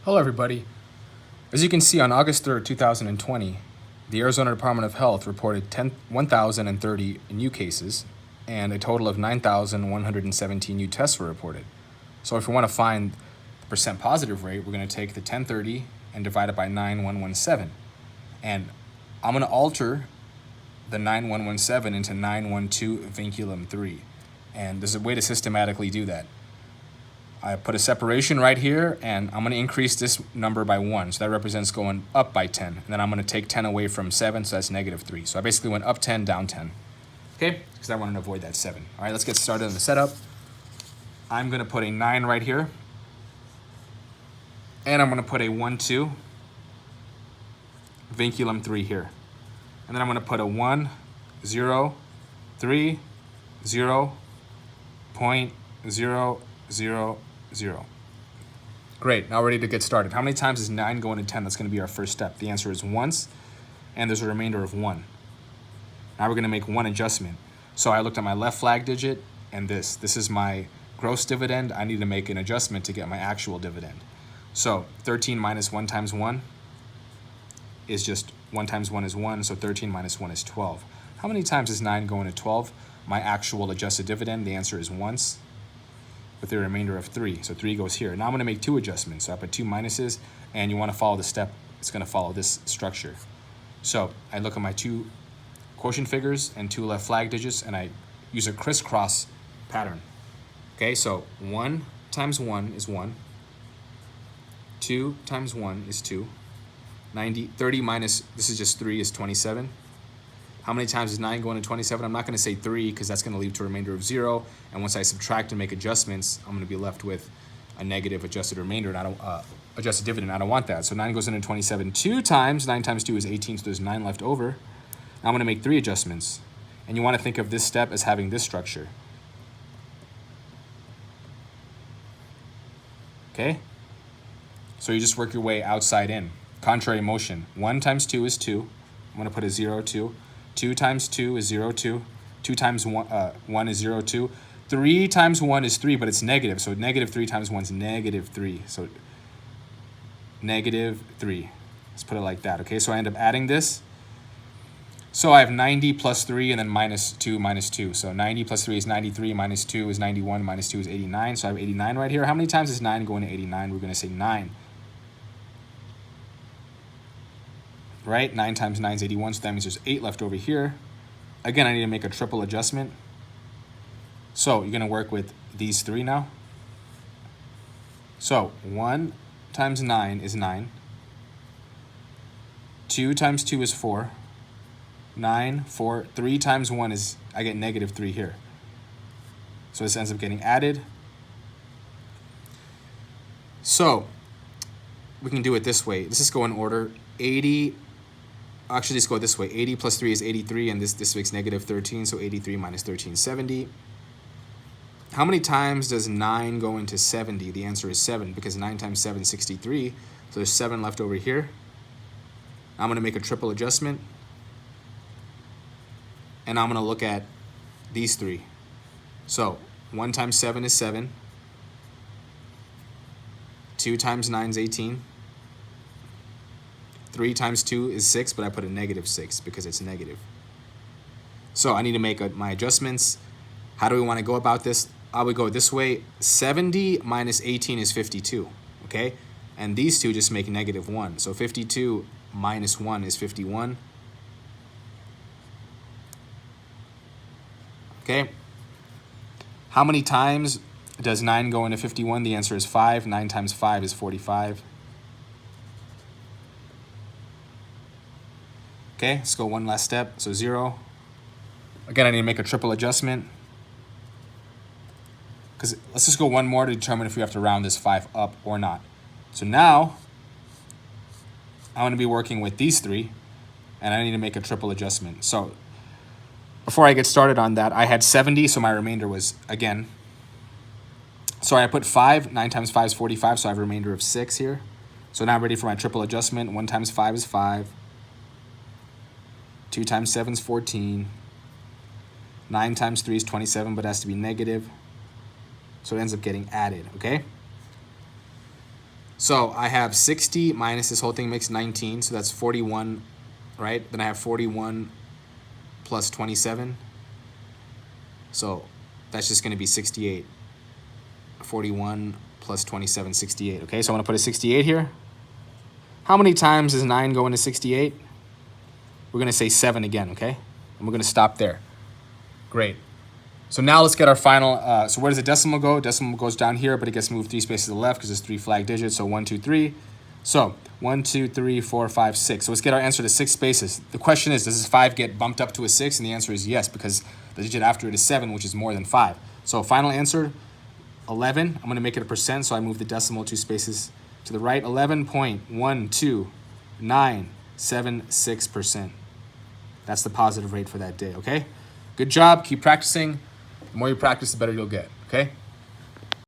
Hello everybody. As you can see, on August 3rd, 2020, the Arizona Department of Health reported 1,030 new cases and a total of 9,117 new tests were reported. So if we want to find the percent positive rate, we're going to take the 1,030 and divide it by 9,117. And I'm going to alter the 9,117 into 912 vinculum 3. And there's a way to systematically do that. I put a separation right here, and I'm going to increase this number by 1. So that represents going up by 10. And then I'm going to take 10 away from 7, so that's negative 3. So I basically went up 10, down 10. Okay? Because I wanted to avoid that 7. All right, let's get started on the setup. I'm going to put a 9 right here. And I'm going to put a 1, 2, vinculum 3 here. And then I'm going to put a 1, 0, 3, 0, 0.0, 0, 0. Great, now we're ready to get started. How many times is 9 going to 10? That's going to be our first step. The answer is once, and there's a remainder of 1. Now we're going to make one adjustment. So I looked at my left flag digit and this. This is my gross dividend. I need to make an adjustment to get my actual dividend. So 13 minus 1 times 1 is just 1 times 1 is 1, so 13 minus 1 is 12. How many times is 9 going to 12? My actual adjusted dividend, the answer is once, with a remainder of 3. So 3 goes here. Now I'm going to make 2 adjustments. So I put 2 minuses, and you want to follow the step. It's going to follow this structure. So I look at my 2 quotient figures and 2 left flag digits, and I use a crisscross pattern. Okay, so 1 times 1 is 1. 2 times 1 is 2. 30 minus, this is just 3, is 27. How many times is 9 going to 27? I'm not going to say 3 because that's going to lead to a remainder of 0. And once I subtract and make adjustments, I'm going to be left with a negative adjusted remainder, and I don't adjusted dividend. I don't want that. So 9 goes into 27 2 times. 9 times 2 is 18, so there's 9 left over. Now I'm going to make 3 adjustments. And you want to think of this step as having this structure. Okay? So you just work your way outside in. Contrary motion. 1 times 2 is 2. I'm going to put a 0, 2. 2 times 2 is 0, 2. 2 times 1 is 0, 2. 3 times 1 is 3, but it's negative. So negative 3 times 1 is negative 3. So negative 3. Let's put it like that. Okay, so I end up adding this. So I have 90 plus 3 and then minus 2 minus 2. So 90 plus 3 is 93, minus 2 is 91, minus 2 is 89. So I have 89 right here. How many times is 9 going to 89? We're going to say 9. Right? 9 times 9 is 81, so that means there's 8 left over here. Again, I need to make a triple adjustment. So you're going to work with these 3 now. So 1 times 9 is 9. 2 times 2 is 4. 9, 4. 3 times 1 is, I get negative 3 here. So this ends up getting added. So we can do it this way. Let's just go in order. 80. Actually, let's go this way. 80 plus 3 is 83, and this makes negative 13, so 83 minus 13, 70. How many times does 9 go into 70? The answer is 7, because 9 times 7 is 63, so there's 7 left over here. I'm going to make a triple adjustment, and I'm going to look at these 3. So 1 times 7 is 7. 2 times 9 is 18. 3 times 2 is 6, but I put a negative 6 because it's negative. So I need to make my adjustments. How do we want to go about this? I would go this way. 70 minus 18 is 52, okay? And these two just make negative 1. So 52 minus 1 is 51. Okay? How many times does 9 go into 51? The answer is 5. 9 times 5 is 45. Okay, let's go one last step. So 0. Again, I need to make a triple adjustment. Because let's just go one more to determine if we have to round this 5 up or not. So now, I'm going to be working with these 3, and I need to make a triple adjustment. So before I get started on that, I had 70, so my remainder was, again, so I put 5. 9 times 5 is 45, so I have a remainder of 6 here. So now I'm ready for my triple adjustment. 1 times 5 is 5. 2 times 7 is 14. 9 times 3 is 27, but it has to be negative. So it ends up getting added, okay? So I have 60 minus this whole thing makes 19, so that's 41, right? Then I have 41 plus 27. So that's just going to be 68. 41 plus 27, 68. Okay, so I'm going to put a 68 here. How many times does 9 go into 68? We're going to say 7 again, okay? And we're going to stop there. Great. So now let's get our final, so where does the decimal go? Decimal goes down here, but it gets moved 3 spaces to the left because there's 3 flag digits. So 1, 2, 3. So 1, 2, 3, 4, 5, 6. So let's get our answer to 6 spaces. The question is, does this 5 get bumped up to a 6? And the answer is yes, because the digit after it is 7, which is more than 5. So final answer, 11. I'm going to make it a percent, so I move the decimal 2 spaces to the right. 11.129776%. That's the positive rate for that day, okay? Good job. Keep practicing. The more you practice, the better you'll get, okay?